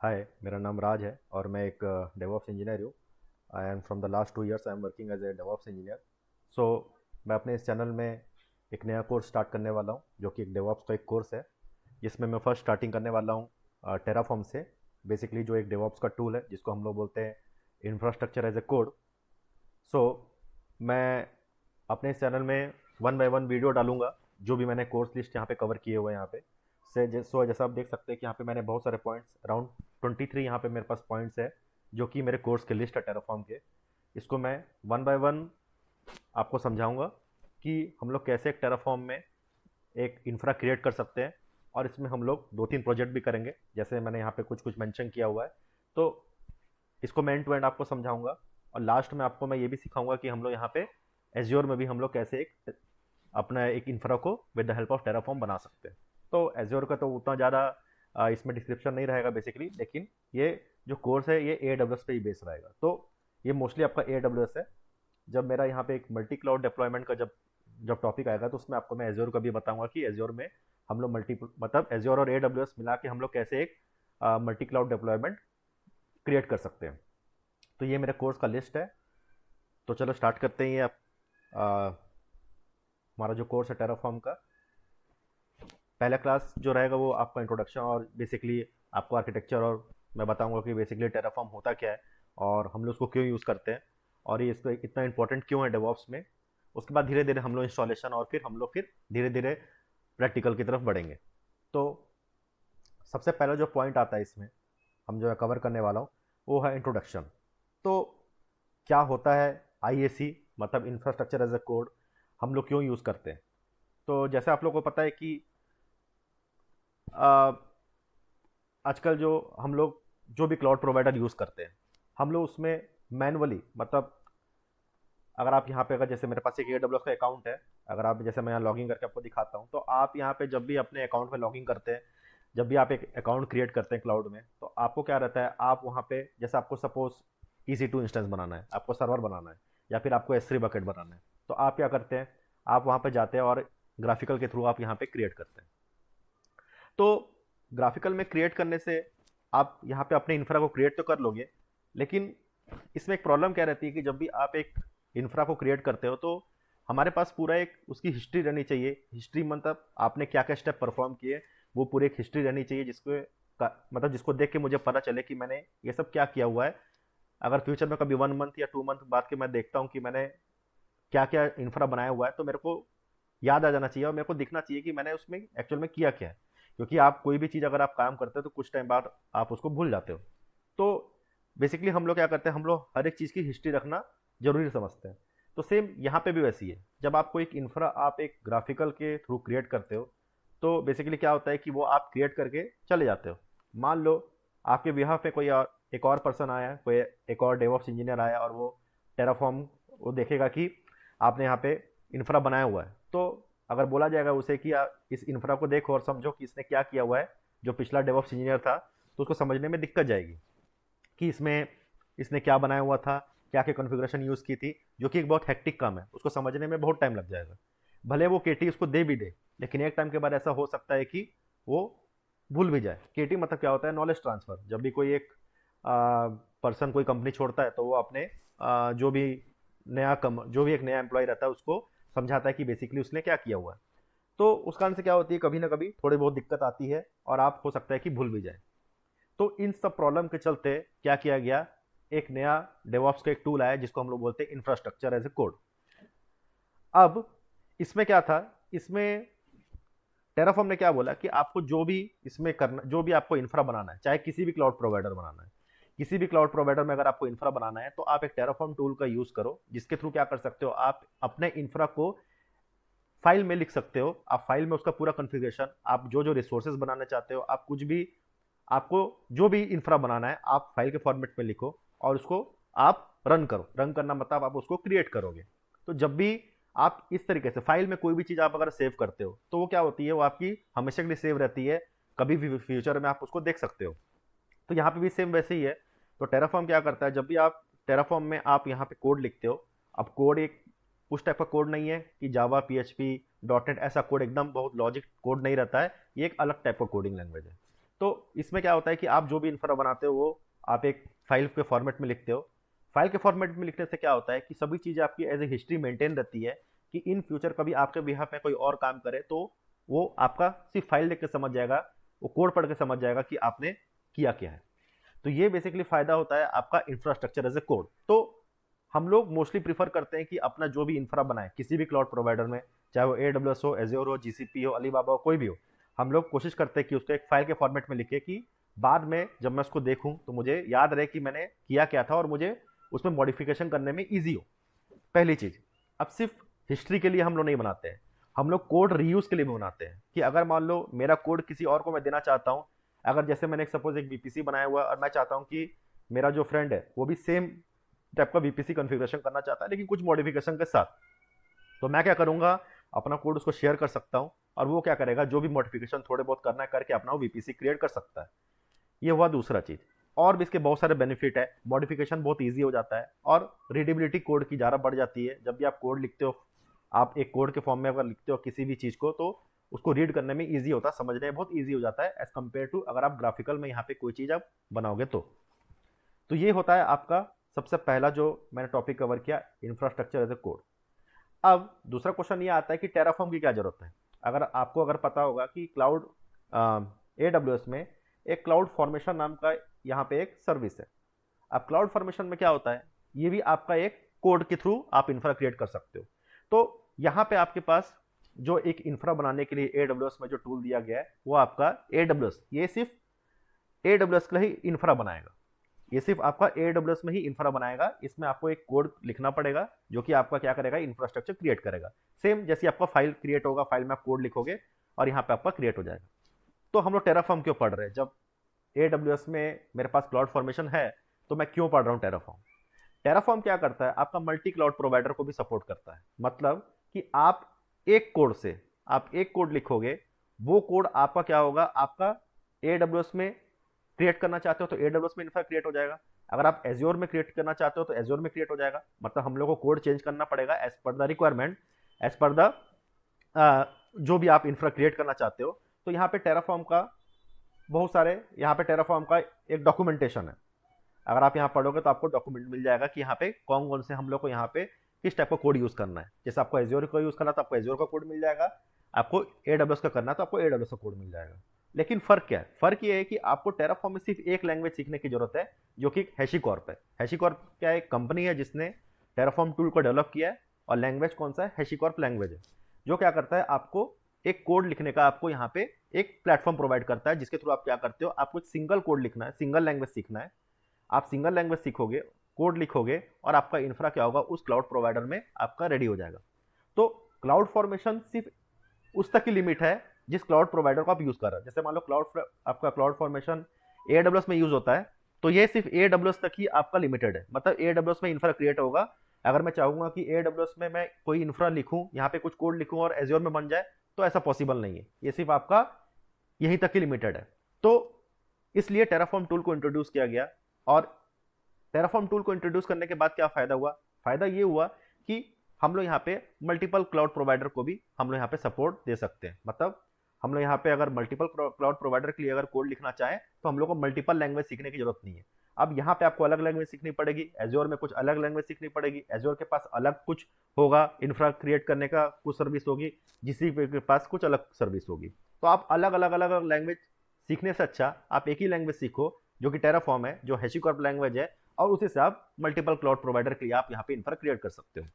हाय, मेरा नाम राज है और मैं एक डेवऑप्स इंजीनियर हूँ। I am from the last 2 years I am working as a DevOps engineer. So मैं अपने इस चैनल में एक नया कोर्स स्टार्ट करने वाला हूँ जो कि एक डेवऑप्स का एक कोर्स है, जिसमें मैं फर्स्ट स्टार्टिंग करने वाला हूँ टेराफॉर्म से। बेसिकली जो एक डेवऑप्स का टूल है जिसको हम लोग बोलते हैं इंफ्रास्ट्रक्चर एज ए कोड। सो मैं अपने इस चैनल में वन बाय वन वीडियो डालूंगा, जो भी मैंने कोर्स लिस्ट यहाँ पे कवर किए हुए हैं यहाँ पे से। सो जैसा आप देख सकते हैं कि यहाँ पे मैंने बहुत सारे पॉइंट्स अराउंड 23 यहाँ पे मेरे पास पॉइंट्स है जो कि मेरे कोर्स के लिस्ट है टेराफॉर्म के। इसको मैं वन बाय वन आपको समझाऊंगा कि हम लोग कैसे एक टेराफॉर्म में एक इंफ्रा क्रिएट कर सकते हैं, और इसमें हम लोग 2-3 प्रोजेक्ट भी करेंगे जैसे मैंने यहाँ पे कुछ कुछ मेंशन किया हुआ है। तो इसको मैं एंड टू एंड आपको समझाऊंगा, और लास्ट में आपको मैं ये भी सिखाऊंगा कि हम लोग यहाँ पे एज्योर में भी हम लोग कैसे एक अपना एक इंफ्रा को with the help of Terraform बना सकते हैं। तो एज्योर का तो उतना ज़्यादा इसमें डिस्क्रिप्शन नहीं रहेगा बेसिकली, लेकिन ये जो कोर्स है ये AWS पे ही बेस रहेगा। तो ये मोस्टली आपका AWS है। जब मेरा यहाँ पे एक मल्टी क्लाउड डिप्लॉयमेंट का जब जब टॉपिक आएगा तो उसमें आपको मैं एज्योर का भी बताऊंगा कि एज्योर में हम लोग मल्टी मतलब एज्योर और AWS मिला के हम लोग कैसे एक मल्टी क्लाउड डिप्लॉयमेंट क्रिएट कर सकते हैं। तो ये मेरे कोर्स का लिस्ट है। तो चलो स्टार्ट करते हैं। ये आप हमारा जो कोर्स है टेराफॉर्म का पहला क्लास जो रहेगा वो आपका इंट्रोडक्शन और बेसिकली आपको आर्किटेक्चर, और मैं बताऊंगा कि बेसिकली टेराफॉर्म होता क्या है और हम लोग उसको क्यों यूज़ करते हैं और ये इसको इतना इंपॉर्टेंट क्यों है डेवॉप्स में। उसके बाद धीरे धीरे हम लोग इंस्टॉलेशन और फिर हम लोग फिर धीरे धीरे प्रैक्टिकल की तरफ बढ़ेंगे। तो सबसे पहला जो पॉइंट आता है इसमें हम जो है कवर करने वाला हूँ वो है इंट्रोडक्शन। तो क्या होता है IAC, मतलब इंफ्रास्ट्रक्चर एज ए कोड, हम लोग क्यों यूज़ करते हैं। तो जैसे आप लोग को पता है कि आ, आजकल जो हम लोग जो भी क्लाउड प्रोवाइडर यूज़ करते हैं हम लोग उसमें मैनुअली, मतलब अगर आप यहाँ पे अगर जैसे मेरे पास एक AWS का अकाउंट है, अगर आप जैसे मैं यहाँ लॉगिन करके आपको दिखाता हूँ, तो आप यहाँ पे जब भी अपने अकाउंट में लॉगिन करते हैं, जब भी आप एक अकाउंट क्रिएट करते हैं क्लाउड में, तो आपको क्या रहता है, आप वहाँ पे जैसे आपको सपोज EC2 इंस्टेंस बनाना है, आपको सर्वर बनाना है, या फिर आपको S3 बकेट बनाना है, तो आप क्या करते हैं, आप वहाँ पे जाते हैं और ग्राफिकल के थ्रू आप यहाँ पे क्रिएट करते हैं। तो ग्राफिकल में क्रिएट करने से आप यहाँ पे अपने इंफ्रा को क्रिएट तो कर लोगे, लेकिन इसमें एक प्रॉब्लम क्या रहती है कि जब भी आप एक इंफ्रा को क्रिएट करते हो तो हमारे पास पूरा एक उसकी हिस्ट्री रहनी चाहिए। हिस्ट्री मतलब आपने क्या क्या स्टेप परफॉर्म किए, वो पूरी एक हिस्ट्री रहनी चाहिए जिसको मतलब जिसको देख के मुझे पता चले कि मैंने ये सब क्या किया हुआ है। अगर फ्यूचर में कभी 1 मंथ या 2 मंथ बाद के मैं देखता हूँ कि मैंने क्या क्या इंफ्रा बनाया हुआ है, तो मेरे को याद आ जाना चाहिए और मेरे को दिखना चाहिए कि मैंने उसमें एक्चुअल में किया क्या है। क्योंकि आप कोई भी चीज़ अगर आप काम करते हो तो कुछ टाइम बाद आप उसको भूल जाते हो। तो बेसिकली हम लोग क्या करते हैं, हम लोग हर एक चीज़ की हिस्ट्री रखना जरूरी समझते हैं। तो सेम यहाँ पे भी वैसी है, जब आपको एक इंफ्रा आप एक ग्राफिकल के थ्रू क्रिएट करते हो तो बेसिकली क्या होता है कि वो आप क्रिएट करके चले जाते हो। मान लो आपके बिहाफ पे कोई और एक और पर्सन आया, कोई एक और डेवऑप्स इंजीनियर आया और वो टेराफॉर्म वो देखेगा कि आपने यहाँ पे इंफ्रा बनाया हुआ है, तो अगर बोला जाएगा उसे कि इस इंफ्रा को देखो और समझो कि इसने क्या किया हुआ है, जो पिछला डेवऑप्स इंजीनियर था, तो उसको समझने में दिक्कत जाएगी कि इसमें इसने क्या बनाया हुआ था, क्या क्या कॉन्फ़िगरेशन यूज़ की थी, जो कि एक बहुत हेक्टिक काम है, उसको समझने में बहुत टाइम लग जाएगा। भले वो केटी उसको दे भी दे, लेकिन एक टाइम के बाद ऐसा हो सकता है कि वो भूल भी जाए। केटी मतलब क्या होता है, नॉलेज ट्रांसफ़र। जब भी कोई एक पर्सन कोई कंपनी छोड़ता है तो वो अपने जो भी जो भी एक नया एम्प्लॉय रहता है उसको समझाता है कि बेसिकली उसने क्या किया हुआ है। तो उस कारण से क्या होती है, कभी ना कभी थोड़ी बहुत दिक्कत आती है और आप हो सकता है कि भूल भी जाए। तो इन सब प्रॉब्लम के चलते क्या किया गया, एक नया डेवऑप्स का एक टूल आया जिसको हम लोग बोलते हैं इंफ्रास्ट्रक्चर एज ए कोड। अब इसमें क्या था, इसमें टेराफॉर्म ने क्या बोला कि आपको जो भी इसमें करना, जो भी आपको इंफ्रा बनाना है, चाहे किसी भी क्लाउड प्रोवाइडर बनाना है, किसी भी क्लाउड प्रोवाइडर में अगर आपको इंफ्रा बनाना है तो आप एक टेराफॉर्म टूल का यूज करो, जिसके थ्रू क्या कर सकते हो, आप अपने इंफ्रा को फाइल में लिख सकते हो। आप फाइल में उसका पूरा कॉन्फ़िगरेशन, आप जो जो रिसोर्सेज बनाना चाहते हो, आप कुछ भी, आपको जो भी इंफ्रा बनाना है आप फाइल के फॉर्मेट में लिखो और उसको आप रन करो। रन करना मतलब आप उसको क्रिएट करोगे। तो जब भी आप इस तरीके से फाइल में कोई भी चीज़ आप अगर सेव करते हो तो वो क्या होती है, वो आपकी हमेशा के लिए सेव रहती है, कभी भी फ्यूचर में आप उसको देख सकते हो। तो यहाँ पे भी सेम वैसे ही है। तो टेराफॉर्म क्या करता है, जब भी आप टेराफॉर्म में आप यहाँ पे कोड लिखते हो, अब कोड एक उस टाइप का कोड नहीं है कि जावा PHP .NET ऐसा कोड एकदम बहुत लॉजिक कोड नहीं रहता है, ये एक अलग टाइप का कोडिंग लैंग्वेज है। तो इसमें क्या होता है कि आप जो भी इंफ्रा बनाते हो वो आप एक फाइल के फॉर्मेट में लिखते हो। फाइल के फॉर्मेट में लिखने से क्या होता है कि सभी चीज़ें आपकी एज ए हिस्ट्री मेंटेन रहती है, कि इन फ्यूचर कभी आपके बिहाफ में कोई और काम करे तो वो आपका सिर्फ फाइल देख के समझ जाएगा, वो कोड पढ़ के समझ जाएगा कि आपने किया क्या है। तो ये बेसिकली फायदा होता है आपका इंफ्रास्ट्रक्चर एज ए कोड। तो हम लोग मोस्टली प्रीफर करते हैं कि अपना जो भी इंफ्रा बनाए किसी भी क्लाउड प्रोवाइडर में, चाहे वो AWS हो, एज्योर हो, GCP हो, अलीबाबा हो, कोई भी हो, हम लोग कोशिश करते हैं कि उसको एक फाइल के फॉर्मेट में लिखे कि बाद में जब मैं उसको देखूं तो मुझे याद रहे कि मैंने किया क्या था और मुझे उसमें मॉडिफिकेशन करने में ईजी हो। पहली चीज, अब सिर्फ हिस्ट्री के लिए हम लोग नहीं बनाते हैं, हम लोग कोड रीयूज के लिए भी बनाते हैं कि अगर मान लो मेरा कोड किसी और को मैं देना चाहता हूँ, अगर जैसे मैंने सपोज एक VPC बनाया हुआ और मैं चाहता हूँ कि मेरा जो फ्रेंड है वो भी सेम टाइप का VPC कॉन्फ़िगरेशन करना चाहता है लेकिन कुछ मॉडिफिकेशन के साथ, तो मैं क्या करूंगा, अपना कोड उसको शेयर कर सकता हूँ और वो क्या करेगा, जो भी मॉडिफिकेशन थोड़े बहुत करना है करके अपना वो VPC क्रिएट कर सकता है। ये हुआ दूसरा चीज। और भी इसके बहुत सारे बेनिफिट है, मॉडिफिकेशन बहुत ईजी हो जाता है और रीडेबिलिटी कोड की ज़्यादा बढ़ जाती है। जब भी आप कोड लिखते हो, आप एक कोड के फॉर्म में अगर लिखते हो किसी भी चीज़ को, तो उसको रीड करने में ईजी होता है, समझने में बहुत ईजी हो जाता है एज कम्पेयर टू अगर आप ग्राफिकल में यहाँ पे कोई चीज़ आप बनाओगे तो ये होता है आपका सबसे पहला जो मैंने टॉपिक कवर किया, इंफ्रास्ट्रक्चर एज ए कोड। अब दूसरा क्वेश्चन ये आता है कि टेराफॉर्म की क्या जरूरत है। अगर पता होगा कि क्लाउड AWS में एक क्लाउड फॉर्मेशन नाम का यहाँ पे एक सर्विस है। अब क्लाउड फॉर्मेशन में क्या होता है, ये भी आपका एक कोड के थ्रू आप इंफ्रा क्रिएट कर सकते हो। तो यहाँ पे आपके पास जो एक इंफ्रा बनाने के लिए AWS में जो टूल दिया गया है वो आपका AWS, ये सिर्फ AWS का ही इंफ्रा बनाएगा, ये सिर्फ आपका AWS में ही इंफ्रा बनाएगा। इसमें आपको एक कोड लिखना पड़ेगा जो कि आपका क्या करेगा, इंफ्रास्ट्रक्चर क्रिएट करेगा। सेम जैसे आपका फाइल क्रिएट होगा, फाइल में आप कोड लिखोगे और यहाँ पे आपका क्रिएट हो जाएगा। तो हम लोग टेराफॉर्म क्यों पढ़ रहे हैं, जब AWS में मेरे पास क्लाउड फॉर्मेशन है तो मैं क्यों पढ़ रहा हूँ टेराफॉर्म। टेराफॉर्म क्या करता है, आपका मल्टी क्लाउड प्रोवाइडर को भी सपोर्ट करता है। मतलब कि आप एक कोड लिखोगे, वो कोड आपका क्या होगा, आपका AWS में क्रिएट करना चाहते हो तो AWS में इंफ्रा क्रिएट हो जाएगा। अगर आप एज्योर में क्रिएट करना चाहते हो तो एज्योर में क्रिएट हो जाएगा। मतलब हम लोग को कोड चेंज करना पड़ेगा as per the requirement, as per the जो भी आप इंफ्रा क्रिएट करना चाहते हो। तो यहाँ पे टेराफॉर्म का बहुत सारे, यहाँ पे टेराफॉर्म का एक डॉक्यूमेंटेशन है। अगर आप यहाँ पढ़ोगे तो आपको डॉक्यूमेंट मिल जाएगा कि यहाँ पे कौन कौन से हम लोग को यहाँ पे किस टाइप का कोड यूज करना है। जैसे आपको एज्योर का यूज करना तो आपको एज्योर का कोड मिल जाएगा, आपको AWS का करना तो आपको AWS का कोड मिल जाएगा। लेकिन फर्क क्या है, फर्क ये है कि आपको टेराफॉर्म में सिर्फ एक लैंग्वेज सीखने की जरूरत है जो कि हैशीकॉर्प है। हैशीकॉर्प क्या एक कंपनी है जिसने टेराफॉर्म टूल को डेवलप किया है और लैंग्वेज कौन सा है, हैशीकॉर्प लैंग्वेज है, जो क्या करता है आपको एक कोड लिखने का आपको यहाँ पे एक प्लेटफॉर्म प्रोवाइड करता है, जिसके थ्रू आप क्या करते हो, आपको एक सिंगल कोड लिखना है, सिंगल लैंग्वेज सीखना है। आप सिंगल लैंग्वेज सीखोगे, कोड लिखोगे और आपका इंफ्रा क्या होगा, उस क्लाउड प्रोवाइडर में आपका रेडी हो जाएगा। तो क्लाउड फॉर्मेशन सिर्फ उस तक की लिमिट है जिस क्लाउड प्रोवाइडर को आप यूज कर रहे हो। जैसे मान लो आपका क्लाउड फॉर्मेशन AWS में यूज होता है तो ये सिर्फ AWS तक ही आपका लिमिटेड है। मतलब AWS में इंफ्रा क्रिएट होगा, अगर मैं चाहूंगा कि AWS में मैं कोई इंफ्रा लिखूं, यहाँ पे कुछ कोड लिखूं और एज्योर में बन जाए, तो ऐसा पॉसिबल नहीं है। ये सिर्फ आपका यहीं तक ही लिमिटेड है। तो इसलिए टेराफॉर्म टूल को इंट्रोड्यूस किया गया। और टेराफॉर्म टूल को इंट्रोड्यूस करने के बाद क्या फायदा हुआ, फायदा ये हुआ कि हम लोग यहाँ पे मल्टीपल क्लाउड प्रोवाइडर को भी हम लोग यहाँ पे सपोर्ट दे सकते हैं। मतलब हम लोग यहाँ पे अगर मल्टीपल क्लाउड प्रोवाइडर के लिए अगर कोड लिखना चाहें तो हम लोग को मल्टीपल लैंग्वेज सीखने की जरूरत नहीं है। अब यहाँ पे आपको अलग लैंग्वेज सीखनी पड़ेगी, एज्योर में कुछ अलग लैंग्वेज सीखनी पड़ेगी, एज्योर के पास अलग कुछ होगा इंफ्रा क्रिएट करने का, कुछ सर्विस होगी, GCP के पास कुछ अलग सर्विस होगी। तो आप अलग अलग अलग अलग लैंग्वेज सीखने से अच्छा आप एक ही लैंग्वेज सीखो जो कि टेराफॉर्म है, जो हैशीकॉर्प लैंग्वेज है, और उसी से आप मल्टीपल क्लाउड प्रोवाइडर के लिए आप यहाँ पे इंफ्रा क्रिएट कर सकते हो।